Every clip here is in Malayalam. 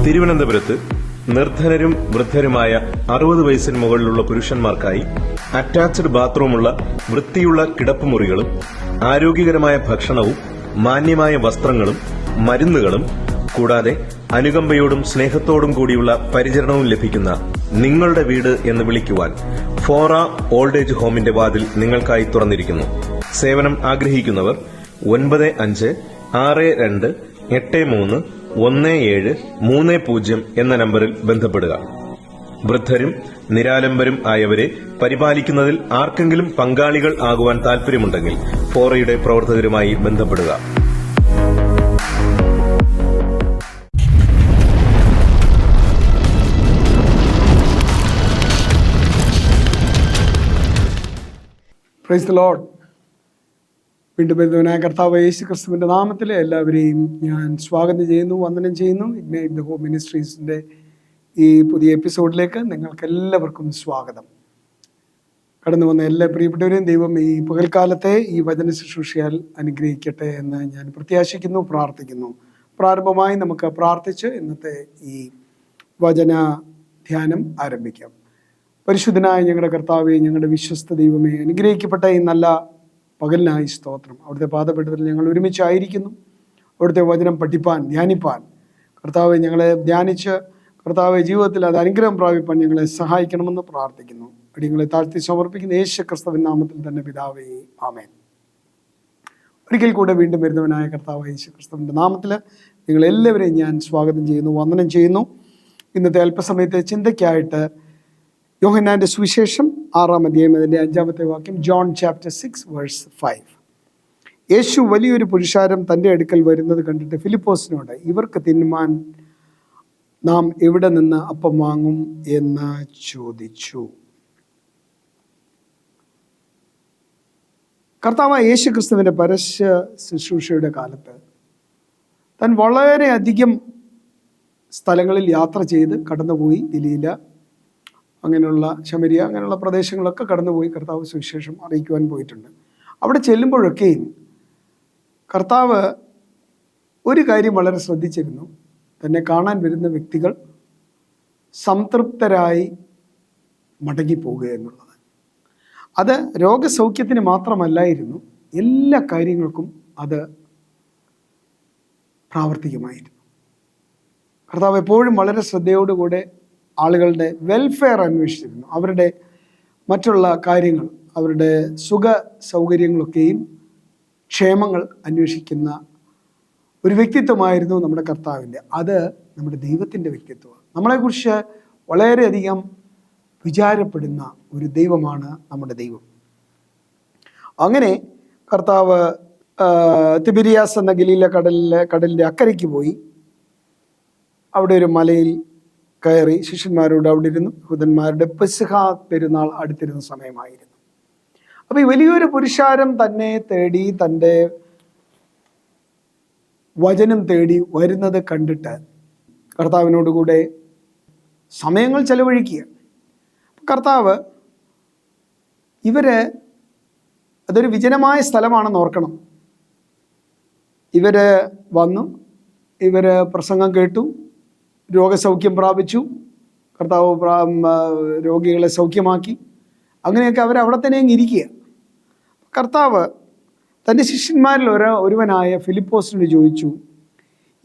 തിരുവനന്തപുരത്ത് നിർധനരും വൃദ്ധരുമായ 60 വയസ്സിന് മുകളിലുള്ള പുരുഷന്മാർക്കായി അറ്റാച്ച്ഡ് ബാത്റൂമുള്ള വൃത്തിയുള്ള കിടപ്പുമുറികളും ആരോഗ്യകരമായ ഭക്ഷണവും മാന്യമായ വസ്ത്രങ്ങളും മരുന്നുകളും കൂടാതെ അനുകമ്പയോടും സ്നേഹത്തോടും കൂടിയുള്ള പരിചരണവും ലഭിക്കുന്ന നിങ്ങളുടെ വീട് എന്ന് വിളിക്കുവാൻ ഫോറ ഓൾഡ് ഏജ് ഹോമിന്റെ വാതിൽ നിങ്ങൾക്കായി തുറന്നിരിക്കുന്നു. സേവനം ആഗ്രഹിക്കുന്നവർ 9562831730 എന്ന നമ്പറിൽ ബന്ധപ്പെടുക. വൃദ്ധരും നിരാലംബരും ആയവരെ പരിപാലിക്കുന്നതിൽ ആർക്കെങ്കിലും പങ്കാളികൾ ആകുവാൻ താൽപര്യമുണ്ടെങ്കിൽ ഫോറയുടെ പ്രവർത്തകരുമായി ബന്ധപ്പെടുക. Praise the Lord. വീണ്ടും ബന്ധുവിനായ കർത്താവ് യേശു ക്രിസ്തുവിൻ്റെ നാമത്തിൽ എല്ലാവരെയും ഞാൻ സ്വാഗതം ചെയ്യുന്നു, വന്ദനം ചെയ്യുന്നു. ഇഗ്നൈറ്റ് ദ ഹോം മിനിസ്ട്രീസിൻ്റെ ഈ പുതിയ എപ്പിസോഡിലേക്ക് നിങ്ങൾക്കെല്ലാവർക്കും സ്വാഗതം. കടന്നു വന്ന എല്ലാ പ്രിയപ്പെട്ടവരെയും ദൈവം ഈ പകൽക്കാലത്തെ ഈ വചന ശുശ്രൂഷയാൽ അനുഗ്രഹിക്കട്ടെ എന്ന് ഞാൻ പ്രത്യാശിക്കുന്നു, പ്രാർത്ഥിക്കുന്നു. പ്രാരംഭമായി നമുക്ക് പ്രാർത്ഥിച്ച് ഇന്നത്തെ ഈ വചന ധ്യാനം ആരംഭിക്കാം. പരിശുദ്ധനായ ഞങ്ങളുടെ കർത്താവേ, ഞങ്ങളുടെ വിശ്വസ്ത ദൈവമേ, അനുഗ്രഹിക്കപ്പെട്ട ഈ നല്ല പകലിനായി സ്തോത്രം. അവിടുത്തെ പാദപീഠത്തിൽ ഞങ്ങൾ ഒരുമിച്ചായിരിക്കുന്നു. അവിടുത്തെ വചനം പഠിപ്പാൻ, ധ്യാനിപ്പാൻ കർത്താവെ ഞങ്ങളെ ധ്യാനിച്ച് കർത്താവെ ജീവിതത്തിൽ അത് അനുഗ്രഹം പ്രാപിപ്പാൻ ഞങ്ങളെ സഹായിക്കണമെന്ന് പ്രാർത്ഥിക്കുന്നു. അടിയങ്ങളെ താഴ്ത്തി സമർപ്പിക്കുന്ന യേശു ക്രിസ്തുവിൻ നാമത്തിൽ തന്നെ പിതാവേ, ആമേൻ. ഒരിക്കൽ കൂടെ വീണ്ടും വരുന്നവനായ കർത്താവ് യേശു ക്രിസ്തുവിൻ്റെ നാമത്തിൽ നിങ്ങളെല്ലാവരെയും ഞാൻ സ്വാഗതം ചെയ്യുന്നു, വന്ദനം ചെയ്യുന്നു. ഇന്നത്തെ അല്പസമയത്തെ ചിന്തയ്ക്കായിട്ട് യോഹന്നാന്റെ സുവിശേഷം 6-ാം അധ്യായം അതിൻ്റെ 5-ാമത്തെ വാക്യം, ജോൺ ചാപ്റ്റർ 6 വേഴ്സ് 5. യേശു വലിയൊരു പുരുഷാരം തൻ്റെ അടുക്കൽ വരുന്നത് കണ്ടിട്ട് ഫിലിപ്പോസിനോട്, ഇവർക്ക് തിന്നുവാൻ നാം എവിടെ നിന്ന് അപ്പം വാങ്ങും എന്ന് ചോദിച്ചു. കർത്താവ് യേശു ക്രിസ്തുവിൻ്റെ പരസ്യ ശുശ്രൂഷയുടെ കാലത്ത് താൻ വളരെയധികം സ്ഥലങ്ങളിൽ യാത്ര ചെയ്ത് കടന്നുപോയി. ഗലീല, അങ്ങനെയുള്ള ശമരിയ, അങ്ങനെയുള്ള പ്രദേശങ്ങളൊക്കെ കടന്നുപോയി കർത്താവ് സുവിശേഷം അറിയിക്കുവാൻ പോയിട്ടുണ്ട്. അവിടെ ചെല്ലുമ്പോഴൊക്കെയും കർത്താവ് ഒരു കാര്യം വളരെ ശ്രദ്ധിച്ചിരുന്നു. തന്നെ കാണാൻ വരുന്ന വ്യക്തികൾ സംതൃപ്തരായി മടങ്ങിപ്പോവുക എന്നുള്ളത്. അത് രോഗസൗഖ്യത്തിന് മാത്രമല്ലായിരുന്നു, എല്ലാ കാര്യങ്ങൾക്കും അത് പ്രാവർത്തികമായിരുന്നു. കർത്താവ് എപ്പോഴും വളരെ ശ്രദ്ധയോടുകൂടെ ആളുകളുടെ വെൽഫെയർ അന്വേഷിച്ചിരുന്നു. അവരുടെ മറ്റുള്ള കാര്യങ്ങൾ, അവരുടെ സുഖ സൗകര്യങ്ങളൊക്കെയും ക്ഷേമങ്ങൾ അന്വേഷിക്കുന്ന ഒരു വ്യക്തിത്വമായിരുന്നു നമ്മുടെ കർത്താവിൻ്റെ. അത് നമ്മുടെ ദൈവത്തിൻ്റെ വ്യക്തിത്വമാണ്. നമ്മളെക്കുറിച്ച് വളരെയധികം വിചാരപ്പെടുന്ന ഒരു ദൈവമാണ് നമ്മുടെ ദൈവം. അങ്ങനെ കർത്താവ് തിബിരിയാസ് എന്ന ഗലീല കടലിൻ്റെ അക്കരയ്ക്ക് പോയി. അവിടെ ഒരു മലയിൽ കയറി ശിഷ്യന്മാരോട് അവിടെ ഇരുന്നു. യഹൂദന്മാരുടെ പെസഹ പെരുന്നാൾ അടുത്തിരുന്ന സമയമായിരുന്നു. അപ്പോൾ ഈ വലിയൊരു പുരുഷാരം തന്നെ തേടി, തൻ്റെ വചനം തേടി വരുന്നത് കണ്ടിട്ട് കർത്താവിനോടുകൂടെ സമയങ്ങൾ ചെലവഴിക്കുക. കർത്താവ് അതൊരു വിജനമായ സ്ഥലമാണെന്ന് ഓർക്കണം. ഇവര് വന്നു, പ്രസംഗം കേട്ടു, രോഗസൗഖ്യം പ്രാപിച്ചു, കർത്താവ് രോഗികളെ സൗഖ്യമാക്കി. അങ്ങനെയൊക്കെ അവരവിടെ തന്നെ ഇരിക്കുക. കർത്താവ് തൻ്റെ ശിഷ്യന്മാരിൽ ഒരുവനായ ഫിലിപ്പോസിനോട് ചോദിച്ചു,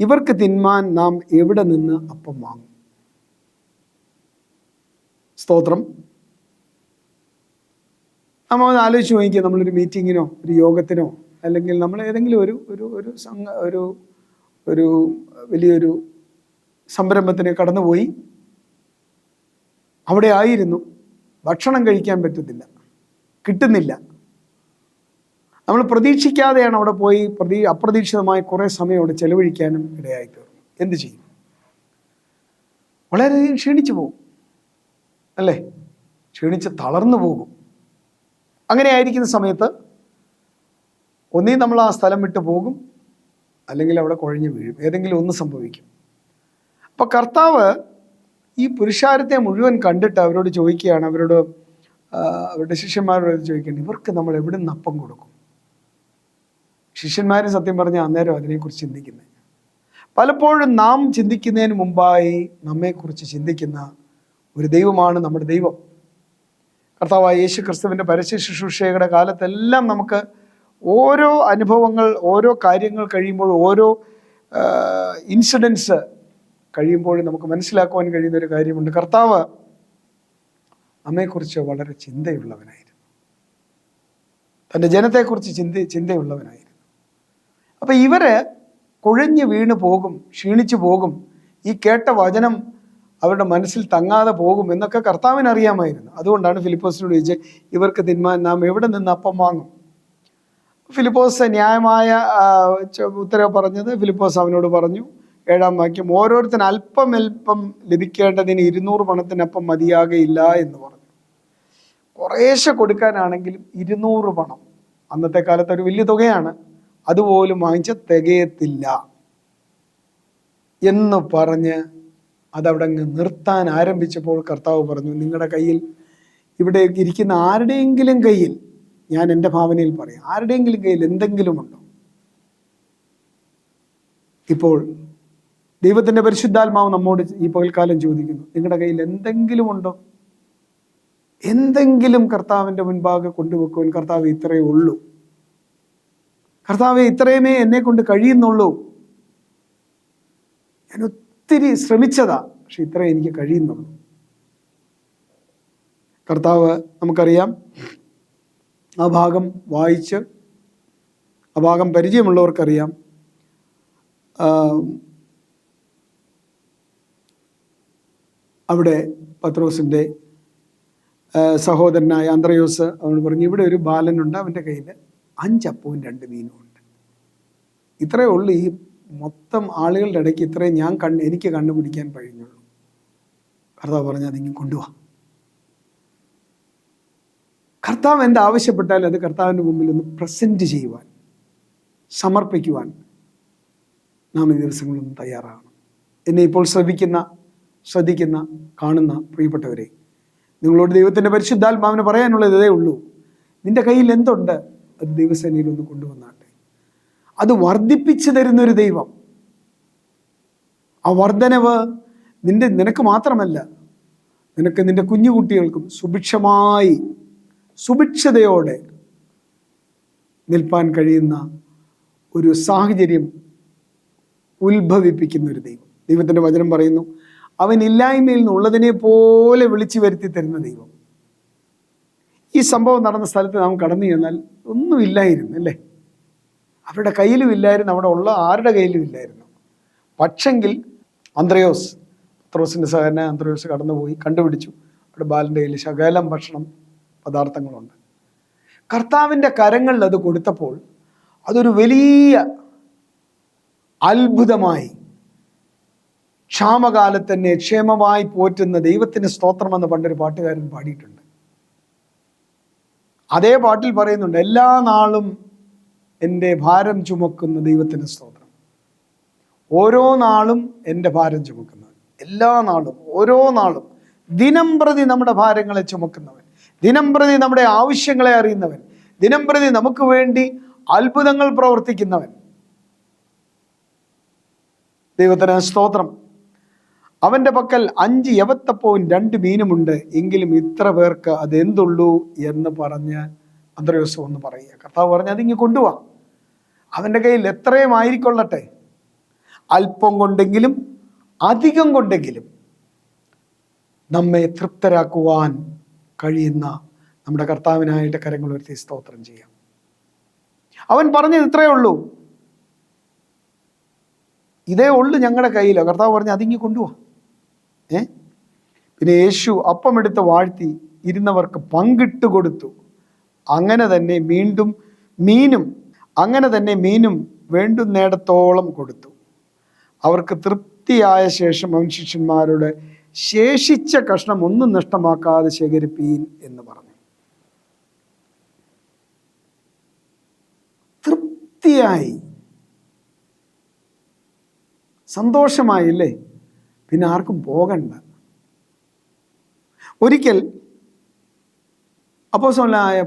ഇവർക്ക് തിന്മാൻ നാം എവിടെ നിന്ന് അപ്പം വാങ്ങും? സ്തോത്രം. നമ്മൾ ആലോചിച്ച് നോക്കിക്കുക. നമ്മളൊരു മീറ്റിങ്ങിനോ ഒരു യോഗത്തിനോ അല്ലെങ്കിൽ നമ്മൾ ഏതെങ്കിലും ഒരു വലിയൊരു സംരംഭത്തിന് കടന്നുപോയി. അവിടെ ആയിരുന്നു, ഭക്ഷണം കഴിക്കാൻ പറ്റത്തില്ല, കിട്ടുന്നില്ല. നമ്മൾ പ്രതീക്ഷിക്കാതെയാണ് അവിടെ പോയി അപ്രതീക്ഷിതമായി കുറേ സമയം അവിടെ ചെലവഴിക്കാനും ഇടയായി തീർന്നു. എന്ത് ചെയ്യും? വളരെയധികം ക്ഷീണിച്ചു പോകും, അല്ലേ? ക്ഷീണിച്ച് തളർന്നു പോകും. അങ്ങനെ ആയിരിക്കുന്ന സമയത്ത് ഒന്നീ നമ്മൾ ആ സ്ഥലം വിട്ട് പോകും, അല്ലെങ്കിൽ അവിടെ കുഴഞ്ഞു വീഴും. ഏതെങ്കിലും ഒന്ന് സംഭവിക്കും. അപ്പോൾ കർത്താവ് ഈ പുരുഷാരത്തെ മുഴുവൻ കണ്ടിട്ട് അവരോട് ചോദിക്കുകയാണ്, അവരുടെ ശിഷ്യന്മാരോട് ചോദിക്കുകയാണ്, ഇവർക്ക് നമ്മൾ എവിടെ നിന്ന് അപ്പം കൊടുക്കും? ശിഷ്യന്മാരും സത്യം പറഞ്ഞാൽ അന്നേരം അതിനെക്കുറിച്ച് ചിന്തിക്കുന്നത്. പലപ്പോഴും നാം ചിന്തിക്കുന്നതിന് മുമ്പായി നമ്മെക്കുറിച്ച് ചിന്തിക്കുന്ന ഒരു ദൈവമാണ് നമ്മുടെ ദൈവം. കർത്താവായ യേശു ക്രിസ്തുവിൻ്റെ പരസ്യ ശുശ്രൂഷയുടെ കാലത്തെല്ലാം നമുക്ക് ഓരോ അനുഭവങ്ങൾ, ഓരോ കാര്യങ്ങൾ കഴിയുമ്പോൾ, ഓരോ ഇൻസിഡൻസ് കഴിയുമ്പോഴും നമുക്ക് മനസ്സിലാക്കുവാൻ കഴിയുന്ന ഒരു കാര്യമുണ്ട്. കർത്താവ് നമ്മെക്കുറിച്ച് വളരെ ചിന്തയുള്ളവനായിരുന്നു. തൻ്റെ ജനത്തെക്കുറിച്ച് ചിന്തയുള്ളവനായിരുന്നു. അപ്പം ഇവര് കുഴഞ്ഞു വീണ് പോകും, ക്ഷീണിച്ചു പോകും, ഈ കേട്ട വചനം അവരുടെ മനസ്സിൽ തങ്ങാതെ പോകും എന്നൊക്കെ കർത്താവിന് അറിയാമായിരുന്നു. അതുകൊണ്ടാണ് ഫിലിപ്പോസിനോട് ചോദിച്ചത്, ഇവർക്ക് തിന്മാൻ നാം എവിടെ നിന്ന് അപ്പം വാങ്ങും? ഫിലിപ്പോസ് ന്യായമായ ഉത്തരവ് പറഞ്ഞത്. ഫിലിപ്പോസ് അവനോട് പറഞ്ഞു, 7-ാം വാക്യം, ഓരോരുത്തരും അല്പം അല്പം ലഭിക്കേണ്ടതിന് 200 പണത്തിനപ്പം മതിയാകയില്ല എന്ന് പറഞ്ഞു. കുറേശ്ശെ കൊടുക്കാനാണെങ്കിലും 200 പണം, അന്നത്തെ കാലത്ത് ഒരു വലിയ തുകയാണ്, അതുപോലും വാങ്ങിച്ച തികയത്തില്ല എന്ന് പറഞ്ഞ് അതവിടെ നിർത്താൻ ആരംഭിച്ചപ്പോൾ കർത്താവ് പറഞ്ഞു, നിങ്ങളുടെ കയ്യിൽ, ഇവിടെ ഇരിക്കുന്ന ആരുടെയെങ്കിലും കയ്യിൽ, ഞാൻ എൻ്റെ ഭാവനയിൽ പറയാം, ആരുടെയെങ്കിലും കയ്യിൽ എന്തെങ്കിലും ഉണ്ടോ? ഇപ്പോൾ ദൈവത്തിൻ്റെ പരിശുദ്ധാത്മാവ് നമ്മോട് ഈ പകൽക്കാലം ചോദിക്കുന്നു, നിങ്ങളുടെ കയ്യിൽ എന്തെങ്കിലും ഉണ്ടോ? എന്തെങ്കിലും കർത്താവിൻ്റെ മുൻപാകെ കൊണ്ടുവെക്കുവാൻ. കർത്താവ് ഇത്രയേ ഉള്ളൂ, കർത്താവെ ഇത്രയുമേ എന്നെ കൊണ്ട് കഴിയുന്നുള്ളൂ, ഞാൻ ഒത്തിരി ശ്രമിച്ചതാ, പക്ഷെ ഇത്രേ എനിക്ക് കഴിയുന്നുള്ളൂ. കർത്താവ്, നമുക്കറിയാം, ആ ഭാഗം വായിച്ച്, ആ ഭാഗം പരിചയമുള്ളവർക്കറിയാം, അവിടെ പത്രോസിൻ്റെ സഹോദരനായ അന്ത്രയോസ് അവന് പറഞ്ഞു, ഇവിടെ ഒരു ബാലനുണ്ട്, അവൻ്റെ കയ്യിൽ 5 അപ്പവും 2 മീനും ഉണ്ട്. ഇത്രയേ ഉള്ളൂ, ഈ മൊത്തം ആളുകളുടെ ഇടയ്ക്ക് ഇത്രയും എനിക്ക് കണ്ടുപിടിക്കാൻ കഴിഞ്ഞുള്ളൂ. കർത്താവ് പറഞ്ഞു, അതിങ്ങനെ കൊണ്ടുപോവാ. കർത്താവ് എന്താവശ്യപ്പെട്ടാലും അത് കർത്താവിൻ്റെ മുമ്പിൽ ഒന്ന് പ്രസൻറ്റ് ചെയ്യുവാൻ, സമർപ്പിക്കുവാൻ നാം ഈ ദിവസങ്ങളൊന്നും തയ്യാറാകണം. എന്നെ ഇപ്പോൾ ശ്രദ്ധിക്കുന്ന കാണുന്ന പ്രിയപ്പെട്ടവരെ, നിങ്ങളോട് ദൈവത്തിൻ്റെ പരിശുദ്ധാത്മാവിന് പറയാനുള്ളത് ഇതേ ഉള്ളൂ. നിന്റെ കയ്യിൽ എന്തുണ്ട് അത് ദൈവസേനയിൽ ഒന്ന് കൊണ്ടുവന്നാട്ടെ. അത് വർദ്ധിപ്പിച്ചു തരുന്നൊരു ദൈവം. ആ വർധനവ് നിനക്ക് മാത്രമല്ല, നിനക്ക് നിന്റെ കുഞ്ഞുകുട്ടികൾക്കും സുഭിക്ഷതയോടെ നിൽപ്പാൻ കഴിയുന്ന ഒരു സാഹചര്യം ഉത്ഭവിപ്പിക്കുന്ന ഒരു ദൈവം. ദൈവത്തിൻ്റെ വചനം പറയുന്നു, അവൻ ഇല്ലായ്മയിൽ നിന്നുള്ളതിനെ പോലെ വിളിച്ചു വരുത്തി തരുന്ന ദൈവം. ഈ സംഭവം നടന്ന സ്ഥലത്ത് നാം കടന്നു ചെന്നാൽ ഒന്നുമില്ലായിരുന്നു, അല്ലേ? അവരുടെ കയ്യിലും ഇല്ലായിരുന്നു, അവിടെ ഉള്ള ആരുടെ കയ്യിലും ഇല്ലായിരുന്നു. പക്ഷെങ്കിൽ പത്രോസിൻ്റെ സഹോദരനായ അന്ത്രയോസ് കടന്നുപോയി, കണ്ടുപിടിച്ചു, അവിടെ ബാലൻ്റെ കയ്യിൽ ശകലം ഭക്ഷണം പദാർത്ഥങ്ങളുണ്ട്. കർത്താവിൻ്റെ കരങ്ങളിൽ അത് കൊടുത്തപ്പോൾ അതൊരു വലിയ അത്ഭുതമായി. ക്ഷാമകാലത്തന്നെ ക്ഷേമമായി പോറ്റുന്ന ദൈവത്തിന് സ്തോത്രമെന്ന് പണ്ടൊരു പാട്ടുകാരൻ പാടിയിട്ടുണ്ട്. അതേ പാട്ടിൽ പറയുന്നുണ്ട്, എല്ലാ നാളും എൻ്റെ ഭാരം ചുമക്കുന്ന ദൈവത്തിന് സ്തോത്രം. ഓരോ നാളും എൻ്റെ ഭാരം ചുമക്കുന്നവൻ, എല്ലാ നാളും, ഓരോ നാളും, ദിനം പ്രതി നമ്മുടെ ഭാരങ്ങളെ ചുമക്കുന്നവൻ, ദിനം പ്രതി നമ്മുടെ ആവശ്യങ്ങളെ അറിയുന്നവൻ, ദിനം പ്രതി നമുക്ക് വേണ്ടി അത്ഭുതങ്ങൾ പ്രവർത്തിക്കുന്നവൻ. ദൈവത്തിന് സ്തോത്രം. അവൻ്റെ പക്കൽ 5 യവത്തപ്പവും 2 മീനുമുണ്ട്, എങ്കിലും ഇത്ര പേർക്ക് അതെന്തുള്ളൂ എന്ന് പറഞ്ഞ് അന്ത്രയോസ് ഒന്ന് പറയുക. കർത്താവ് പറഞ്ഞ്, അതിങ്ങ് കൊണ്ടുപോവാ, അവൻ്റെ കയ്യിൽ എത്രയും ആയിക്കൊള്ളട്ടെ, അല്പം കൊണ്ടെങ്കിലും അധികം കൊണ്ടെങ്കിലും നമ്മെ തൃപ്തരാക്കുവാൻ കഴിയുന്ന നമ്മുടെ കർത്താവിനായിട്ട് കരങ്ങൾ ഉയർത്തി സ്തോത്രം ചെയ്യാം. അവൻ പറഞ്ഞത് ഇത്രയേ ഉള്ളൂ, ഇതേ ഉള്ളു ഞങ്ങളുടെ കയ്യിലോ. കർത്താവ് പറഞ്ഞ്, അതിങ്ങി കൊണ്ടുപോവാ. പിന്നെ യേശു അപ്പമെടുത്ത് വാഴ്ത്തി ഇരുന്നവർക്ക് പങ്കിട്ട് കൊടുത്തു. അങ്ങനെ തന്നെ മീനും വേണ്ടുന്നിടത്തോളം കൊടുത്തു. അവർക്ക് തൃപ്തിയായ ശേഷം അവൻ ശിഷ്യന്മാരോട്, ശേഷിച്ച കഷ്ണം ഒന്നും നഷ്ടമാക്കാതെ ശേഖരിപ്പീൻ എന്ന് പറഞ്ഞു. തൃപ്തിയായി, സന്തോഷമായില്ലേ? പിന്നെ ആർക്കും പോകണ്ട. ഒരിക്കൽ അപ്പോസ്തലനായ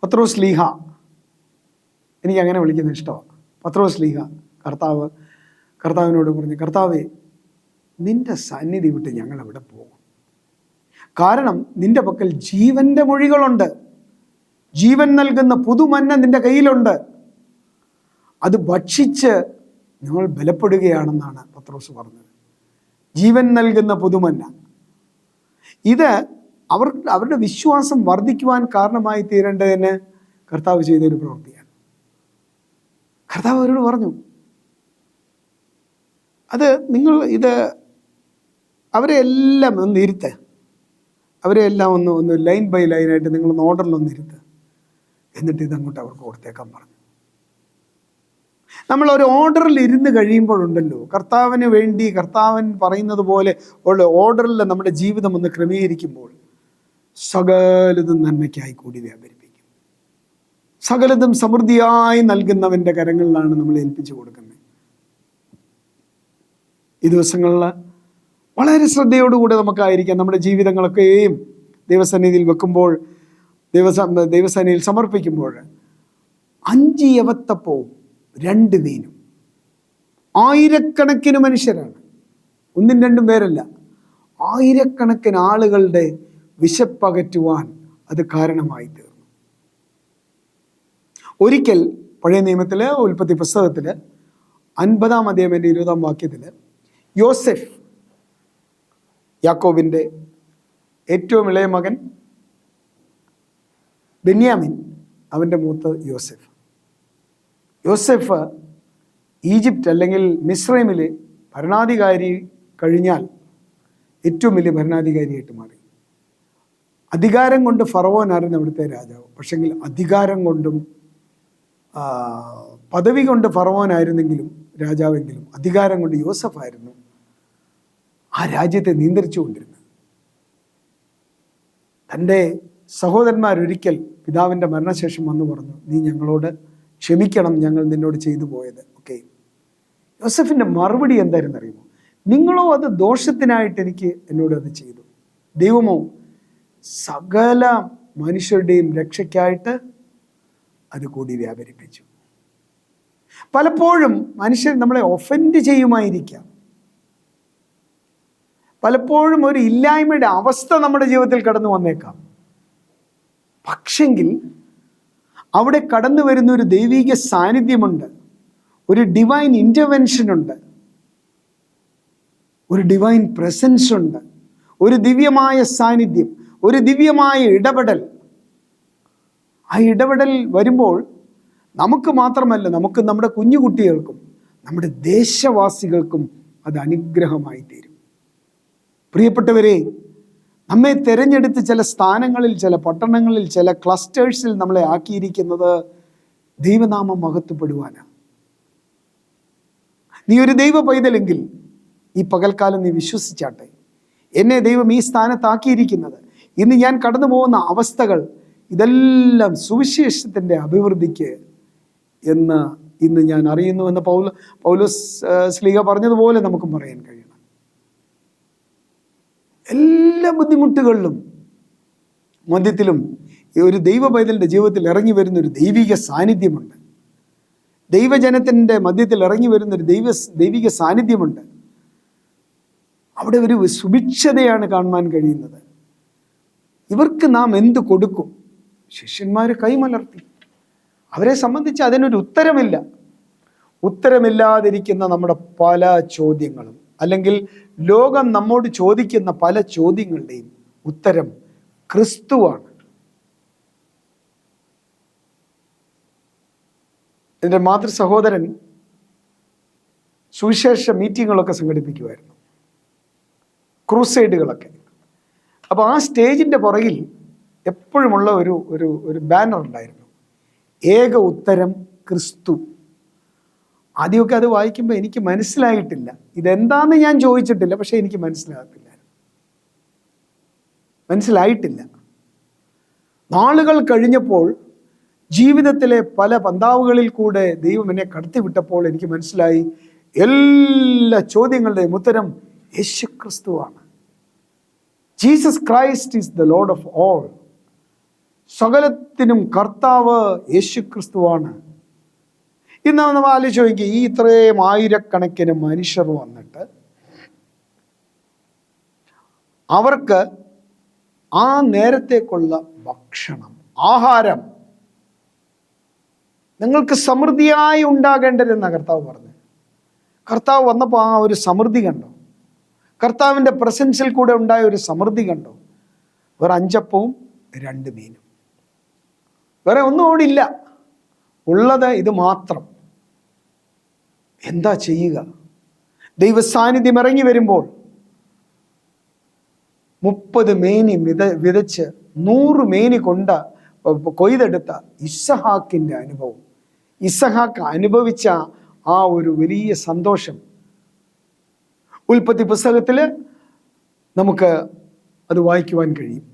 പത്രോസ് ലീഹ, എനിക്ക് അങ്ങനെ വിളിക്കുന്ന ഇഷ്ടമാണ്, പത്രോസ് ലീഹ, കർത്താവിനോട് പറഞ്ഞു, കർത്താവേ, നിന്റെ സന്നിധി വിട്ട് ഞങ്ങൾ എവിടെ പോകും? കാരണം നിന്റെ പക്കൽ ജീവന്റെ മൊഴികളുണ്ട്, ജീവൻ നൽകുന്ന പുതുമന്ന നിന്റെ കയ്യിലുണ്ട്. അത് ഭക്ഷിച്ച് ഞങ്ങൾ ബലപ്പെടുകയാണെന്നാണ് പത്രോസ് പറഞ്ഞത്. ജീവൻ നൽകുന്ന പുതുമന്ന. ഇത് അവരുടെ വിശ്വാസം വർദ്ധിക്കുവാൻ കാരണമായി തീരേണ്ടതിന് കർത്താവ് ചെയ്തൊരു പ്രവൃത്തിയാണ്. കർത്താവ് അവരോട് പറഞ്ഞു, അത് നിങ്ങൾ അവരെ എല്ലാം ഒന്ന് ഇരുത്ത്, അവരെ എല്ലാം ഒന്ന് ലൈൻ ബൈ ലൈനായിട്ട് നിങ്ങളൊന്ന് ഓർഡറിലൊന്ന് ഇരുത്ത്, എന്നിട്ട് ഇതങ്ങോട്ട് അവർക്ക് കൊടുത്തേക്കാൻ പറഞ്ഞു. നമ്മൾ ഒരു ഓർഡറിൽ ഇരുന്ന് കഴിയുമ്പോഴുണ്ടല്ലോ, കർത്താവിന് വേണ്ടി കർത്താവൻ പറയുന്നത് പോലെ ഉള്ള ഓർഡറിൽ നമ്മുടെ ജീവിതം ഒന്ന് ക്രമീകരിക്കുമ്പോൾ സകലതും നന്മയ്ക്കായി കൂടി വ്യാപരിപ്പിക്കും. സകലതും സമൃദ്ധിയായി നൽകുന്നവൻ്റെ കരങ്ങളിലാണ് നമ്മൾ ഏൽപ്പിച്ചു കൊടുക്കുന്നത്. ഈ ദിവസങ്ങളിൽ വളരെ ശ്രദ്ധയോടുകൂടെ നമുക്കായിരിക്കാം നമ്മുടെ ജീവിതങ്ങളൊക്കെയും ദൈവസന്നിധിയിൽ വെക്കുമ്പോൾ, ദൈവസന്നിധിയിൽ സമർപ്പിക്കുമ്പോൾ 5 യവത്തപ്പവും 2 മീനും, ആയിരക്കണക്കിന് മനുഷ്യരാണ്, 1ഉം 2ഉം പേരല്ല, ആയിരക്കണക്കിന് ആളുകളുടെ വിശപ്പകറ്റുവാൻ അത് കാരണമായി തീർന്നു. ഒരിക്കൽ പഴയ നിയമത്തിലെ ഉൽപ്പത്തി പുസ്തകത്തിൽ 50-ാം അധ്യായത്തിൻ്റെ 20-ാം വാക്യത്തിൽ യോസെഫ്, യാക്കോബിൻ്റെ ഏറ്റവും ഇളയ മകൻ ബെന്യാമിൻ, അവൻ്റെ മൂത്ത യോസെഫ് ഈജിപ്റ്റ് അല്ലെങ്കിൽ മിസ്രൈമിൽ ഭരണാധികാരി കഴിഞ്ഞാൽ ഏറ്റവും വലിയ ഭരണാധികാരിയായിട്ട് മാറി. അധികാരം കൊണ്ട് ഫറവോനായിരുന്നു അവിടുത്തെ രാജാവ്. പക്ഷെങ്കിൽ അധികാരം കൊണ്ടും പദവി കൊണ്ട് ഫറവോനായിരുന്നെങ്കിലും രാജാവെങ്കിലും അധികാരം കൊണ്ട് യോസഫായിരുന്നു ആ രാജ്യത്തെ നിയന്ത്രിച്ചുകൊണ്ടിരുന്നത്. തൻ്റെ സഹോദരന്മാരൊരിക്കൽ പിതാവിൻ്റെ മരണശേഷം വന്നു പറഞ്ഞു, നീ ഞങ്ങളോട് ക്ഷമിക്കണം, ഞങ്ങൾ നിന്നോട് ചെയ്തു പോയത്. ഓക്കെ, യോസഫിൻ്റെ മറുപടി എന്തായിരുന്നു അറിയുമോ? നിങ്ങളോ അത് ദോഷത്തിനായിട്ട് എന്നോട് അത് ചെയ്തു, ദൈവമോ സകല മനുഷ്യരുടെയും രക്ഷയ്ക്കായിട്ട് അത് കൂടി വ്യാപരിപ്പിച്ചു. പലപ്പോഴും മനുഷ്യർ നമ്മളെ ഒഫൻഡ് ചെയ്യുമായിരിക്കാം. പലപ്പോഴും ഒരു ഇല്ലായ്മയുടെ അവസ്ഥ നമ്മുടെ ജീവിതത്തിൽ കടന്നു വന്നേക്കാം. പക്ഷെങ്കിൽ അവിടെ കടന്നു വരുന്ന ഒരു ദൈവിക സാന്നിധ്യമുണ്ട്, ഒരു ഡിവൈൻ ഇൻ്റർവെൻഷൻ ഉണ്ട്, ഒരു ഡിവൈൻ പ്രസൻസ് ഉണ്ട്, ഒരു ദിവ്യമായ സാന്നിധ്യം, ഒരു ദിവ്യമായ ഇടപെടൽ. ആ ഇടപെടൽ വരുമ്പോൾ നമുക്ക് മാത്രമല്ല, നമുക്ക് നമ്മുടെ കുഞ്ഞുകുട്ടികൾക്കും നമ്മുടെ ദേശവാസികൾക്കും അത് അനുഗ്രഹമായി തീരും. പ്രിയപ്പെട്ടവരെ, നമ്മെ തിരഞ്ഞെടുത്ത് ചില സ്ഥാനങ്ങളിൽ, ചില പട്ടണങ്ങളിൽ, ചില ക്ലസ്റ്റേഴ്സിൽ നമ്മളെ ആക്കിയിരിക്കുന്നത് ദൈവനാമം മഹത്വപ്പെടുവാനാണ്. നീ ഒരു ദൈവ പൈതലെങ്കിൽ ഈ പകൽക്കാലം നീ വിശ്വസിച്ചാട്ടെ, എന്നെ ദൈവം ഈ സ്ഥാനത്താക്കിയിരിക്കുന്നത്, ഇന്ന് ഞാൻ കടന്നു പോകുന്ന അവസ്ഥകൾ, ഇതെല്ലാം സുവിശേഷത്തിൻ്റെ അഭിവൃദ്ധിക്ക് എന്ന് ഇന്ന് ഞാൻ അറിയുന്നുവെന്ന് പൗലോസ് ശ്ലീഹ പറഞ്ഞതുപോലെ നമുക്കും പറയാൻ കഴിയണം. എല്ലാ ബുദ്ധിമുട്ടുകളിലും മധ്യത്തിലും ഒരു ദൈവ പൈതലിൻ്റെ ജീവിതത്തിൽ ഇറങ്ങി വരുന്ന ഒരു ദൈവിക സാന്നിധ്യമുണ്ട്. ദൈവജനത്തിൻ്റെ മധ്യത്തിൽ ഇറങ്ങി വരുന്നൊരു ദൈവിക സാന്നിധ്യമുണ്ട്. അവിടെ ഒരു സുഭിക്ഷതയാണ് കാണുവാൻ കഴിയുന്നത്. ഇവർക്ക് നാം എന്ത് കൊടുക്കും? ശിഷ്യന്മാർ കൈമലർത്തി. അവരെ സംബന്ധിച്ച് അതിനൊരു ഉത്തരമില്ല. ഉത്തരമില്ലാതിരിക്കുന്ന നമ്മുടെ പല ചോദ്യങ്ങളും, അല്ലെങ്കിൽ ലോകം നമ്മോട് ചോദിക്കുന്ന പല ചോദ്യങ്ങളുടെയും ഉത്തരം ക്രിസ്തുവാണ്. എൻ്റെ മാതൃ സഹോദരൻ സുവിശേഷ മീറ്റിങ്ങുകളൊക്കെ സംഘടിപ്പിക്കുമായിരുന്നു, ക്രൂസൈഡുകളൊക്കെ. അപ്പോൾ ആ സ്റ്റേജിൻ്റെ പുറകിൽ എപ്പോഴുമുള്ള ഒരു ബാനർ ഉണ്ടായിരുന്നു, ഏക ഉത്തരം ക്രിസ്തു. ആദ്യമൊക്കെ അത് വായിക്കുമ്പോൾ എനിക്ക് മനസ്സിലായിട്ടില്ല, ഇതെന്താന്ന് ഞാൻ ചോദിച്ചിട്ടില്ല, പക്ഷെ എനിക്ക് മനസ്സിലായിട്ടില്ല. നാളുകൾ കഴിഞ്ഞപ്പോൾ ജീവിതത്തിലെ പല പന്താവുകളിൽ കൂടെ ദൈവം എന്നെ കടത്തിവിട്ടപ്പോൾ എനിക്ക് മനസ്സിലായി, എല്ലാ ചോദ്യങ്ങളുടെയും ഉത്തരം യേശു ക്രിസ്തുവാണ്. Jesus Christ is the Lord of all. സകലത്തിനും കർത്താവ് യേശു ക്രിസ്തുവാണ്. ഇന്ന് നമ്മൾ ആലോചിച്ച് നോക്കി, ഈ ഇത്രയും ആയിരക്കണക്കിന് മനുഷ്യർ വന്നിട്ട് അവർക്ക് ആ നേരത്തേക്കുള്ള ഭക്ഷണം, ആഹാരം നിങ്ങൾക്ക് സമൃദ്ധിയായി ഉണ്ടാകേണ്ടതെന്ന കർത്താവ് പറഞ്ഞു. കർത്താവ് വന്നപ്പോൾ ആ ഒരു സമൃദ്ധി കണ്ടോ? കർത്താവിൻ്റെ പ്രസൻസിൽ കൂടെ ഉണ്ടായ ഒരു സമൃദ്ധി കണ്ടോ? വേറെ 5 അപ്പവും 2 മീനും, വേറെ ഒന്നും അവിടെ ഇല്ല, ഉള്ളത് ഇത് മാത്രം. എന്താ ചെയ്യുക? ദൈവസാന്നിധ്യം ഇറങ്ങി വരുമ്പോൾ 30 മേനി വിതച്ച് 100 മേനി കൊയ്തെടുത്ത ഇസഹാക്കിൻ്റെ അനുഭവം, ഇസഹാക്ക് അനുഭവിച്ച ആ ഒരു വലിയ സന്തോഷം ഉൽപ്പത്തി പുസ്തകത്തിൽ നമുക്ക് അത് വായിക്കുവാൻ കഴിയും.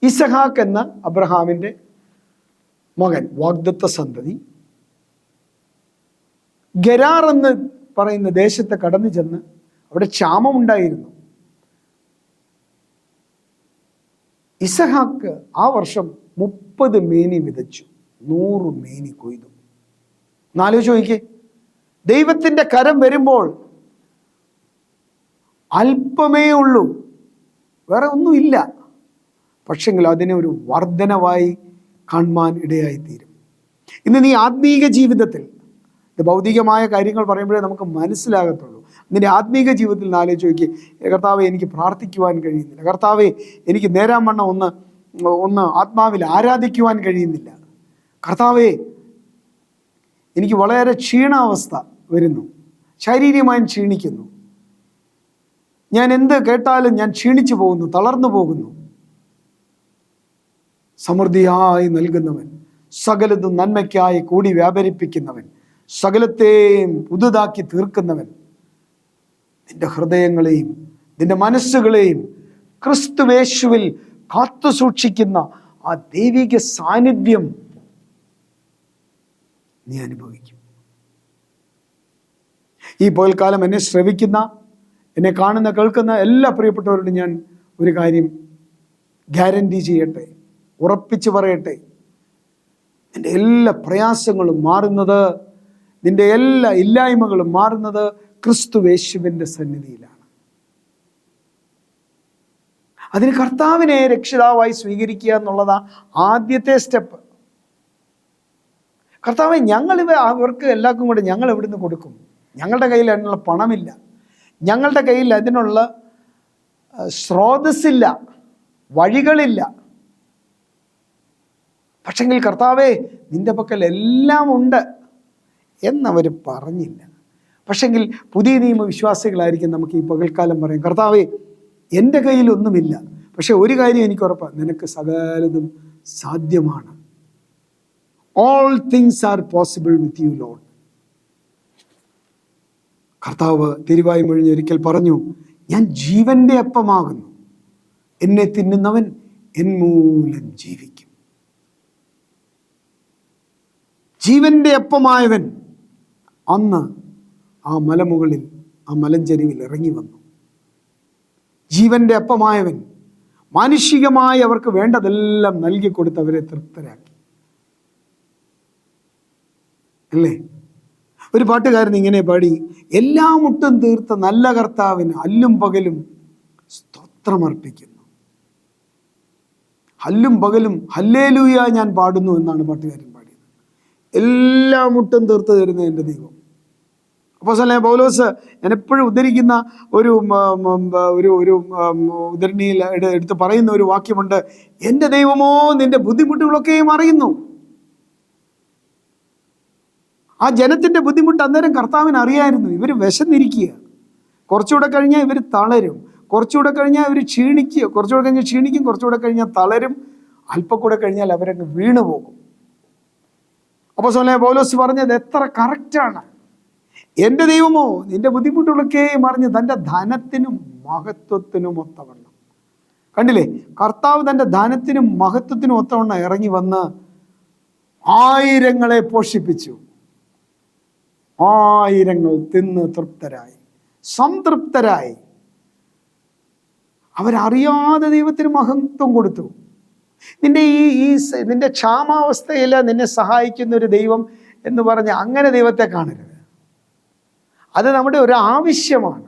ഇസഹാക്ക് എന്ന അബ്രഹാമിൻ്റെ മകൻ, വാഗ്ദത്ത സന്തതി, ഗരാർ എന്ന് പറയുന്ന ദേശത്ത് കടന്നു ചെന്ന് അവിടെ ക്ഷാമമുണ്ടായിരുന്നു. ഇസഹാക്ക് ആ വർഷം 30 മേനി വിതച്ചു, 100 മേനി കൊയ്തു. എന്നാലോചിച്ച് നോക്കിക്കേ, ദൈവത്തിൻ്റെ കരം വരുമ്പോൾ അല്പമേ ഉള്ളൂ, വേറെ ഒന്നുമില്ല. പക്ഷെങ്കിൽ അതിനെ ഒരു വർധനവായി കാണുവാൻ ഇടയായിത്തീരും. ഇന്ന് നീ ആത്മീക ജീവിതത്തിൽ, ഇത് ഭൗതികമായ കാര്യങ്ങൾ പറയുമ്പോഴേ നമുക്ക് മനസ്സിലാകത്തുള്ളൂ. നിന്റെ ആത്മീക ജീവിതത്തിൽ ആലോചിച്ച് നോക്കി, കർത്താവെ എനിക്ക് പ്രാർത്ഥിക്കുവാൻ കഴിയുന്നില്ല, കർത്താവെ എനിക്ക് നേരാവണ്ണം ഒന്ന് ആത്മാവിൽ ആരാധിക്കുവാൻ കഴിയുന്നില്ല, കർത്താവെ എനിക്ക് വളരെ ക്ഷീണാവസ്ഥ വരുന്നു, ശാരീരികമായും ക്ഷീണിക്കുന്നു, ഞാൻ എന്ത് കേട്ടാലും ഞാൻ ക്ഷീണിച്ചു പോകുന്നു, തളർന്നു പോകുന്നു. സമൃദ്ധിയായി നൽകുന്നവൻ, സകലതും നന്മയ്ക്കായി കൂടി വ്യാപരിപ്പിക്കുന്നവൻ, സകലത്തെയും പുതുതാക്കി തീർക്കുന്നവൻ, നിന്റെ ഹൃദയങ്ങളെയും നിന്റെ മനസ്സുകളെയും ക്രിസ്തുവേശുവിൽ കാത്തു സൂക്ഷിക്കുന്ന ആ ദൈവിക സാന്നിധ്യം നീ അനുഭവിക്കും. ഈ പകൽക്കാലം എന്നെ ശ്രവിക്കുന്ന, എന്നെ കാണുന്ന, കേൾക്കുന്ന എല്ലാ പ്രിയപ്പെട്ടവരോടും ഞാൻ ഒരു കാര്യം ഗ്യാരണ്ടി ചെയ്യട്ടെ, ഉറപ്പിച്ച് പറയട്ടെ, നിന്റെ എല്ലാ പ്രയാസങ്ങളും മാറുന്നത്, നിന്റെ എല്ലാ ഇല്ലായ്മകളും മാറുന്നത് ക്രിസ്തുവേശുവിൻ്റെ സന്നിധിയിലാണ്. അതിന് കർത്താവിനെ രക്ഷിതാവായി സ്വീകരിക്കുക എന്നുള്ളതാ ആദ്യത്തെ സ്റ്റെപ്പ്. കർത്താവെ, അവർക്ക് എല്ലാവർക്കും കൂടെ ഞങ്ങൾ എവിടുന്ന് കൊടുക്കും? ഞങ്ങളുടെ കയ്യിൽ അതിനുള്ള പണമില്ല, ഞങ്ങളുടെ കയ്യിൽ അതിനുള്ള സ്രോതസ്സില്ല, വഴികളില്ല. പക്ഷെങ്കിൽ കർത്താവേ, നിന്റെ പക്കൽ എല്ലാം ഉണ്ട് എന്നവർ പറഞ്ഞില്ല. പക്ഷെങ്കിൽ പുതിയ നിയമവിശ്വാസികളായിരിക്കും നമുക്ക് ഈ പകൽക്കാലം പറയും, കർത്താവേ എൻ്റെ കയ്യിലൊന്നുമില്ല, പക്ഷെ ഒരു കാര്യം എനിക്ക് ഉറപ്പാണ്, നിനക്ക് സകലതും സാധ്യമാണ്. All things are possible with you Lord. കർത്താവ് തിരുവായി മൊഴിഞ്ഞൊരിക്കൽ പറഞ്ഞു, ഞാൻ ജീവന്റെ അപ്പമാകുന്നു, എന്നെ തിന്നുന്നവൻ എൻ മൂലം ജീവിക്കും. ജീവന്റെ അപ്പമായവൻ അന്ന് ആ മലമുകളിൽ, ആ മലഞ്ചരിവിൽ ഇറങ്ങി വന്നു. ജീവന്റെ അപ്പമായവൻ മാനുഷികമായി അവർക്ക് വേണ്ടതെല്ലാം നൽകി കൊടുത്ത് അവരെ തൃപ്തരാക്കി. അല്ലേ? ഒരു പാട്ടുകാരൻ ഇങ്ങനെ പാടി, എല്ലാ മുട്ടും തീർത്ത നല്ല കർത്താവിന് അല്ലും പകലും സ്തോത്രമർപ്പിക്കുന്നു, അല്ലും പകലും ഹല്ലേലൂയ ഞാൻ പാടുന്നു എന്നാണ് പാട്ടുകാരൻ പാടിയത്. എല്ലാ മുട്ടും തീർത്ത് തരുന്ന എൻ്റെ ദൈവം. അപ്പോസ്തലനായ പൗലോസ് ഞാൻ എപ്പോഴും ഉദ്ധരിക്കുന്ന ഒരു ഉദ്ധരണിയിൽ എടുത്ത് പറയുന്ന ഒരു വാക്യമുണ്ട്, എൻ്റെ ദൈവമോ നിന്റെ ബുദ്ധിമുട്ടുകളൊക്കെയും അറിയുന്നു. ആ ജനത്തിൻ്റെ ബുദ്ധിമുട്ട് അന്നേരം കർത്താവിന് അറിയായിരുന്നു. ഇവർ വിശന്നിരിക്കുക, കുറച്ചുകൂടെ കഴിഞ്ഞാൽ ഇവർ തളരും, കുറച്ചുകൂടെ കഴിഞ്ഞാൽ ഇവർ ക്ഷീണിക്കുക, കുറച്ചുകൂടെ കഴിഞ്ഞാൽ ക്ഷീണിക്കും, കുറച്ചുകൂടെ കഴിഞ്ഞാൽ തളരും, അല്പം കൂടെ കഴിഞ്ഞാൽ അവരങ്ങ് വീണു പോകും. അപ്പോസ്തലനായ പൗലോസ് പറഞ്ഞത് എത്ര കറക്റ്റാണ്. എൻ്റെ ദൈവമോ നിന്റെ ബുദ്ധിമുട്ടുകളൊക്കെ അറിഞ്ഞ് തൻ്റെ ധനത്തിനും മഹത്വത്തിനും ഒത്തവണ്ണം. കണ്ടില്ലേ, കർത്താവ് തൻ്റെ ധനത്തിനും മഹത്വത്തിനും ഒത്തവണ്ണം ഇറങ്ങി വന്ന് ആയിരങ്ങളെ പോഷിപ്പിച്ചു. ആയിരങ്ങൾ തിന്ന് തൃപ്തരായി, സംതൃപ്തരായി. അവരറിയാതെ ദൈവത്തിന് മഹത്വം കൊടുത്തു. നിന്റെ നിന്റെ ക്ഷാമാവസ്ഥയിൽ നിന്നെ സഹായിക്കുന്ന ഒരു ദൈവം എന്ന് പറഞ്ഞ് അങ്ങനെ ദൈവത്തെ കാണരുത്. അത് നമ്മുടെ ഒരു ആവശ്യമാണ്.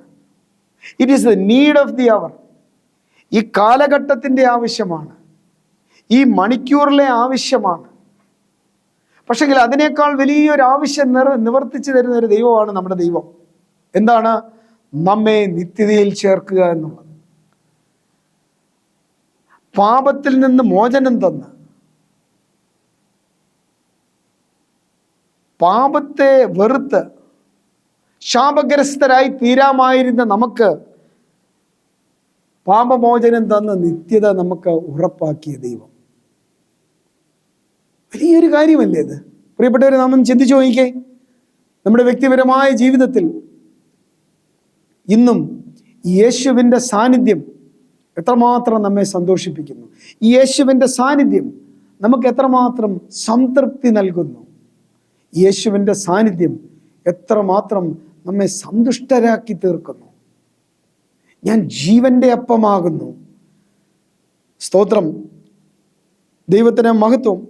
It is the need of the അവർ. ഈ കാലഘട്ടത്തിൻ്റെ ആവശ്യമാണ്, ഈ മണിക്കൂറിലെ ആവശ്യമാണ്. പക്ഷെങ്കിൽ അതിനേക്കാൾ വലിയൊരു ആവശ്യം നിവർത്തിച്ചു തരുന്ന ഒരു ദൈവമാണ് നമ്മുടെ ദൈവം. എന്താണ്? നമ്മെ നിത്യതയിൽ ചേർക്കുക എന്നുള്ളത്. പാപത്തിൽ നിന്ന് മോചനം തന്ന് പാപത്തെ വെറുത്ത് ശാപഗ്രസ്തരായി തീരാമായിരുന്ന നമുക്ക് പാപമോചനം തന്ന നിത്യത നമുക്ക് ഉറപ്പാക്കിയ ദൈവം. വലിയൊരു കാര്യമല്ലേ ഇത്? പ്രിയപ്പെട്ടവരെ, നാം ചിന്തിച്ചു നോക്കിക്കേ. നമ്മുടെ വ്യക്തിപരമായ ജീവിതത്തിൽ ഇന്നും യേശുവിൻ്റെ സാന്നിധ്യം എത്രമാത്രം നമ്മെ സന്തോഷിപ്പിക്കുന്നു. ഈ യേശുവിൻ്റെ സാന്നിധ്യം നമുക്ക് എത്രമാത്രം സംതൃപ്തി നൽകുന്നു. യേശുവിൻ്റെ സാന്നിധ്യം എത്രമാത്രം നമ്മെ സന്തുഷ്ടരാക്കി തീർക്കുന്നു. ഞാൻ ജീവന്റെ അപ്പമാകുന്നു. സ്തോത്രം, ദൈവത്തിന് മഹത്വം.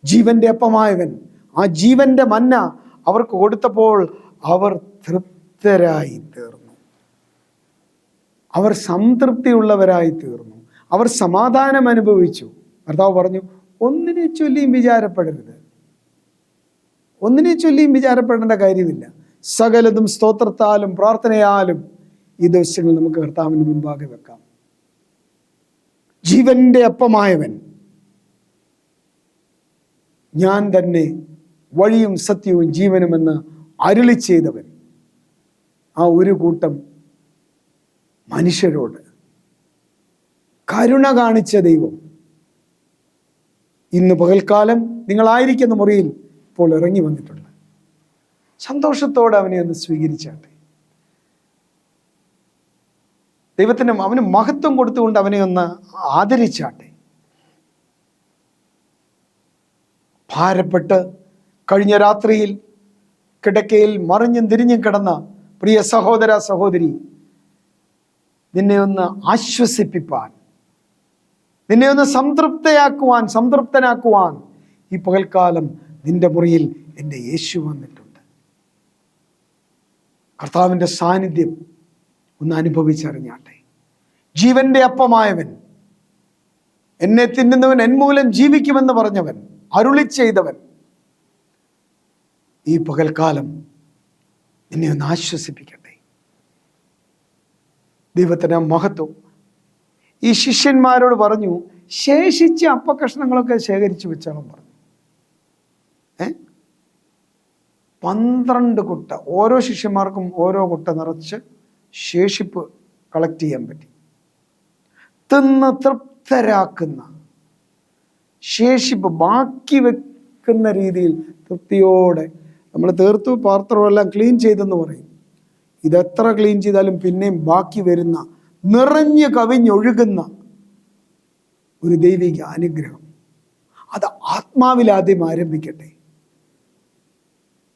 ജീവന്റെ അപ്പമായവൻ, ആ ജീവന്റെ മന്ന അവർക്ക് കൊടുത്തപ്പോൾ അവർ തൃപ്തരായി തീർന്നു. അവർ സംതൃപ്തിയുള്ളവരായി തീർന്നു. അവർ സമാധാനം അനുഭവിച്ചു. കർത്താവ് പറഞ്ഞു, ഒന്നിനെ ചൊല്ലിയും വിചാരപ്പെടരുത്. ഒന്നിനെ ചൊല്ലിയും വിചാരപ്പെടേണ്ട കാര്യമില്ല. സകലതും സ്തോത്രത്താലും പ്രാർത്ഥനയാലും ഈ ദിവസങ്ങൾ നമുക്ക് കർത്താവിന് മുൻപാകെ വെക്കാം. ജീവന്റെ അപ്പമായവൻ, ഞാൻ തന്നെ വഴിയും സത്യവും ജീവനുമെന്ന് അരുളി ചെയ്തവൻ, ആ ഒരു കൂട്ടം മനുഷ്യരോട് കരുണ കാണിച്ച ദൈവം ഇന്ന് പകൽക്കാലം നിങ്ങളായിരിക്കുന്ന മുറിയിൽ ഇപ്പോൾ ഇറങ്ങി വന്നിട്ടുണ്ട്. സന്തോഷത്തോടെ അവനെ ഒന്ന് സ്വീകരിച്ചാട്ടെ. ദൈവത്തിനും അവന് മഹത്വം കൊടുത്തുകൊണ്ട് അവനെ ഒന്ന് ആദരിച്ചാട്ടെ. ഭാരപ്പെട്ട് കഴിഞ്ഞ രാത്രിയിൽ കിടക്കയിൽ മറിഞ്ഞും തിരിഞ്ഞും കിടന്ന പ്രിയ സഹോദര സഹോദരി, നിന്നെ ഒന്ന് ആശ്വസിപ്പിപ്പാൻ, നിന്നെ ഒന്ന് സംതൃപ്തനാക്കുവാൻ ഈ പകൽക്കാലം നിന്റെ മുറിയിൽ എൻ്റെ യേശു വന്നിട്ടുണ്ട്. കർത്താവിൻ്റെ സാന്നിധ്യം ഒന്ന് അനുഭവിച്ചറിഞ്ഞാട്ടെ. ജീവന്റെ അപ്പമായവൻ, എന്നെ തിന്നുന്നവൻ എന്മൂലം ജീവിക്കുമെന്ന് പറഞ്ഞവൻ, അരുളി ചെയ്തവൻ, ഈ പകൽക്കാലം നിന്നെ ഒന്ന് ആശ്വസിപ്പിക്കട്ടെ. ദൈവത്തിന് മഹത്വം. ഈ ശിഷ്യന്മാരോട് പറഞ്ഞു, ശേഷിച്ച അപ്പക്കഷ്ണങ്ങളൊക്കെ ശേഖരിച്ചു വെച്ചാലും പറഞ്ഞു. 12 കുട്ട, ഓരോ ശിഷ്യന്മാർക്കും ഓരോ കുട്ട നിറച്ച് ശേഷിപ്പ് കളക്ട് ചെയ്യാൻ പറ്റി. തിന്ന് തൃപ്തരാക്കുന്ന ശേഷിപ്പ് ബാക്കി വെക്കുന്ന രീതിയിൽ തൃപ്തിയോടെ നമ്മൾ തീർത്തു പാത്രമെല്ലാം ക്ലീൻ ചെയ്തെന്ന് പറയും. ഇതെത്ര ക്ലീൻ ചെയ്താലും പിന്നെയും ബാക്കി വരുന്ന, നിറഞ്ഞു കവിഞ്ഞൊഴുകുന്ന ഒരു ദൈവിക അനുഗ്രഹം, അത് ആത്മാവിൽ ആദ്യം ആരംഭിക്കട്ടെ.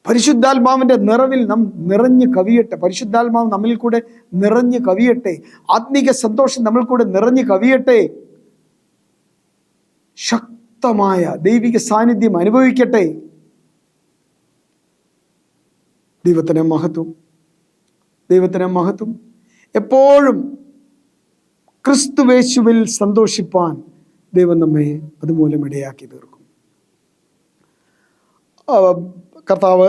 പരിശുദ്ധാത്മാവിൻ്റെ നിറവിൽ നാം നിറഞ്ഞു കവിയട്ടെ. പരിശുദ്ധാത്മാവ് നമ്മിൽ കൂടെ നിറഞ്ഞു കവിയട്ടെ. ആത്മീക സന്തോഷം നമ്മിൽ കൂടെ നിറഞ്ഞു കവിയട്ടെ. ശക്തമായ ദൈവിക സാന്നിധ്യം അനുഭവിക്കട്ടെ. ദൈവത്തിന് മഹത്വം, ദൈവത്തിന് മഹത്വം. എപ്പോഴും ക്രിസ്തുവേശുവിൽ സന്തോഷിപ്പാൻ ദൈവം നമ്മെ അതുമൂലം ഇടയാക്കി തീർക്കും. കർത്താവ്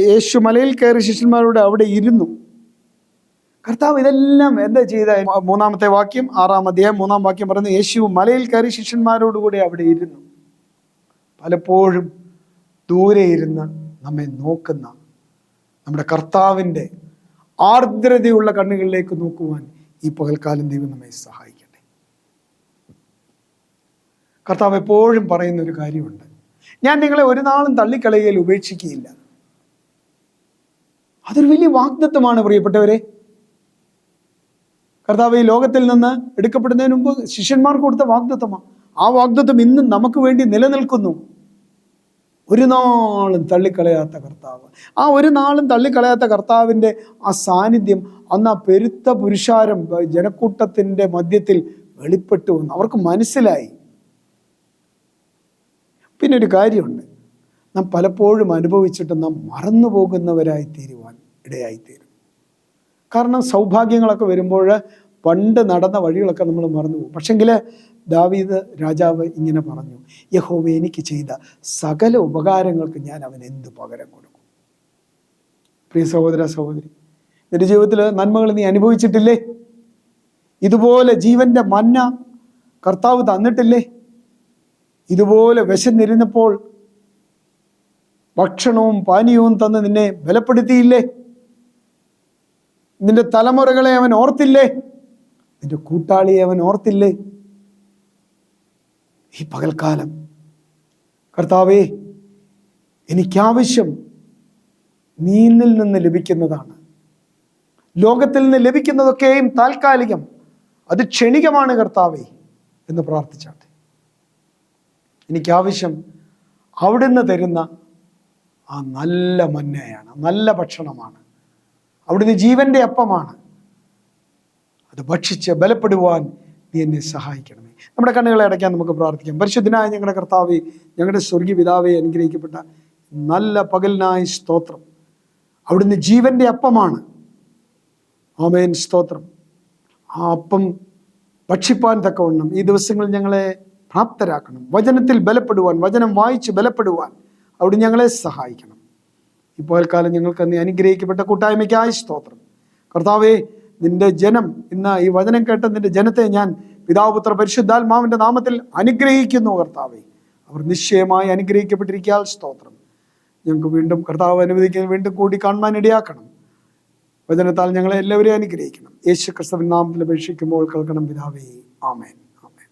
യേശു മലയിൽ കയറി ശിഷ്യന്മാരോട് അവിടെ ഇരുന്നു. കർത്താവ് ഇതെല്ലാം എന്താ ചെയ്ത? 3-ാമത്തെ വാക്യം, 6-ാം അധ്യായം 3-ാം വാക്യം പറയുന്നു, യേശു മലയിൽ കയറി ശിഷ്യന്മാരോടുകൂടി അവിടെ ഇരുന്നു. പലപ്പോഴും ദൂരെ ഇരുന്ന് നമ്മെ നോക്കുന്ന നമ്മുടെ കർത്താവിൻ്റെ ആർദ്രതയുള്ള കണ്ണുകളിലേക്ക് നോക്കുവാൻ ഈ പകൽക്കാലം ദൈവം നമ്മെ സഹായിക്കട്ടെ. കർത്താവ് എപ്പോഴും പറയുന്ന ഒരു കാര്യമുണ്ട്, ഞാൻ നിങ്ങളെ ഒരു നാളും തള്ളിക്കളയുകയിൽ ഉപേക്ഷിക്കുകയില്ല. അതൊരു വലിയ വാഗ്ദത്തമാണ് പ്രിയപ്പെട്ടവരെ. കർത്താവ് ഈ ലോകത്തിൽ നിന്ന് എടുക്കപ്പെടുന്നതിന് മുമ്പ് ശിഷ്യന്മാർക്ക് കൊടുത്ത വാഗ്ദത്തമാണ്. ആ വാഗ്ദത്തം ഇന്നും നമുക്ക് വേണ്ടി നിലനിൽക്കുന്നു. ഒരു നാളും തള്ളിക്കളയാത്ത കർത്താവ്, ആ ഒരു നാളും തള്ളിക്കളയാത്ത കർത്താവിൻ്റെ ആ സാന്നിധ്യം അന്ന് ആ പെരുത്ത പുരുഷാരം ജനക്കൂട്ടത്തിൻ്റെ മധ്യത്തിൽ വെളിപ്പെട്ടു വന്നു. അവർക്ക് മനസ്സിലായി. പിന്നെ ഒരു കാര്യമുണ്ട്, നാം പലപ്പോഴും അനുഭവിച്ചിട്ട് നാം മറന്നു പോകുന്നവരായി തീരുവാൻ ഇടയായിത്തീരും. കാരണം സൗഭാഗ്യങ്ങളൊക്കെ വരുമ്പോൾ പണ്ട് നടന്ന വഴികളൊക്കെ നമ്മൾ മറന്നു പോകും. പക്ഷെങ്കിൽ ദാവീദ് രാജാവ് ഇങ്ങനെ പറഞ്ഞു, യഹോവ എനിക്ക് ചെയ്ത സകല ഉപകാരങ്ങൾക്ക് ഞാൻ അവന് എന്ത് പകരം കൊടുക്കും? പ്രിയ സഹോദര സഹോദരി, നിന്റെ ജീവിതത്തിൽ നന്മകൾ നീ അനുഭവിച്ചിട്ടില്ലേ? ഇതുപോലെ ജീവന്റെ മന്ന കർത്താവ് തന്നിട്ടില്ലേ? ഇതുപോലെ വിശന്നിരുന്നപ്പോൾ ഭക്ഷണവും പാനീയവും തന്ന് നിന്നെ ബലപ്പെടുത്തിയില്ലേ? നിന്റെ തലമുറകളെ അവൻ ഓർത്തില്ലേ? നിന്റെ കൂട്ടാളിയെ അവൻ ഓർത്തില്ലേ? ഈ പകൽക്കാലം കർത്താവേ, എനിക്കാവശ്യം നീന്നിൽ നിന്ന് ലഭിക്കുന്നതാണ്. ലോകത്തിൽ നിന്ന് ലഭിക്കുന്നതൊക്കെയും താൽക്കാലികം, അത് ക്ഷണികമാണ് കർത്താവേ എന്ന് പ്രാർത്ഥിച്ചാട്ടെ. എനിക്കാവശ്യം അവിടുന്ന് തരുന്ന ആ നല്ല മന്നയാണ്, നല്ല ഭക്ഷണമാണ്, അവിടുന്ന് ജീവന്റെ അപ്പമാണ്. അത് ഭക്ഷിച്ച് ബലപ്പെടുവാൻ നീ എന്നെ സഹായിക്കണമേ. നമ്മുടെ കണ്ണുകളെ അടയ്ക്കാൻ നമുക്ക് പ്രാർത്ഥിക്കാം. പരിശുദ്ധനായ ഞങ്ങളുടെ കർത്താവേ, ഞങ്ങളുടെ സ്വർഗീയ പിതാവേ, അനുഗ്രഹിക്കപ്പെട്ട നല്ല പകലിനായി സ്തോത്രം. അവിടുന്ന് ജീവന്റെ അപ്പമാണ്. ആമേൻ, സ്തോത്രം. ആ അപ്പം ഭക്ഷിപ്പാൻ തക്കവണ്ണം ഈ ദിവസങ്ങളിൽ ഞങ്ങളെ പ്രാപ്തരാക്കണം. വചനത്തിൽ ബലപ്പെടുവാൻ, വചനം വായിച്ച് ബലപ്പെടുവാൻ അവിടുന്ന് ഞങ്ങളെ സഹായിക്കണം. ഇപ്പോൾ കാലം ഞങ്ങൾക്ക് നീ അനുഗ്രഹിക്കപ്പെട്ട കൂട്ടായ്മയ്ക്കായി സ്തോത്രം. കർത്താവേ, നിന്റെ ജനം ഇന്ന് ഈ വചനം കേട്ട നിന്റെ ജനത്തെ ഞാൻ പിതാവ് പുത്ര പരിശുദ്ധാത്മാവിന്റെ നാമത്തിൽ അനുഗ്രഹിക്കുന്നു. കർത്താവേ, അവർ നിശ്ചയമായി അനുഗ്രഹിക്കപ്പെട്ടിരിക്കാൻ സ്തോത്രം. ഞങ്ങൾക്ക് വീണ്ടും കർത്താവ് അനുവദിക്കുന്ന വീണ്ടും കൂടി കാണുവാൻ ഇടയാക്കണം. വചനത്താൽ ഞങ്ങളെ എല്ലാവരെയും അനുഗ്രഹിക്കണം. യേശു ക്രിസ്തുവിൻ നാമത്തിൽ അപേക്ഷിക്കുമ്പോൾ കേൾക്കണം പിതാവേ. ആമേൻ, ആമേൻ.